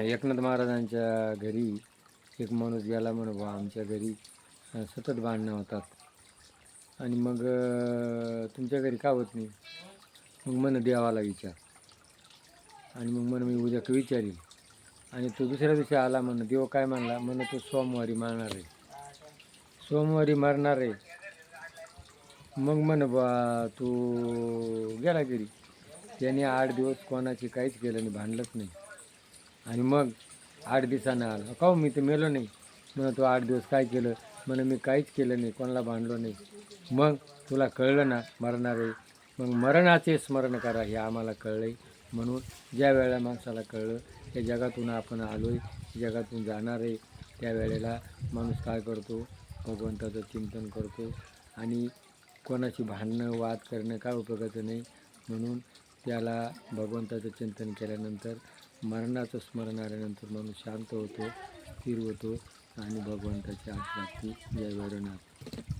एकनाथ महाराजांच्या घरी एक माणूस गेला म्हणे बा आमच्या घरी सतत भांडणं होतात आणि मग तुमच्या घरी का होत नाही. मग म्हणे देवाला विचार. आणि मग म्हणे मी उद्या विचारील. आणि तो दुसऱ्या दिवशी आला म्हणे. देव काय म्हणला म्हणे तो सोमवारी मारणार आहे, सोमवारी मारणार आहे. मग म्हणे बा तू गेला घरी. त्याने 8 दिवस कोणाची काहीच केलं नाही, भांडलंच नाही. आणि मग 8 दिवसानं आला. का मी तर मेलो नाही. म्हणून तो 8 दिवस काय केलं. म्हणून मी काहीच केलं नाही, कोणाला भांडलो नाही. मग तुला कळलं ना मरणार आहे. मग मरणाचे स्मरण करा हे आम्हाला कळलं आहे. म्हणून ज्या वेळेला माणसाला कळलं या जगातून आपण आलो आहे, जगातून जाणार आहे, त्यावेळेला माणूस काय करतो, भगवंताचं चिंतन करतो. आणि कोणाची भांडणं वाद करणं काय उपयोगाचं नाही. म्हणून त्याला भगवंताचं चिंतन केल्यानंतर मरणाचं स्मरण आल्यानंतर माणूस शांत होतो, स्थिर होतो आणि भगवंताची आस लागते. जय भैरवनाथ.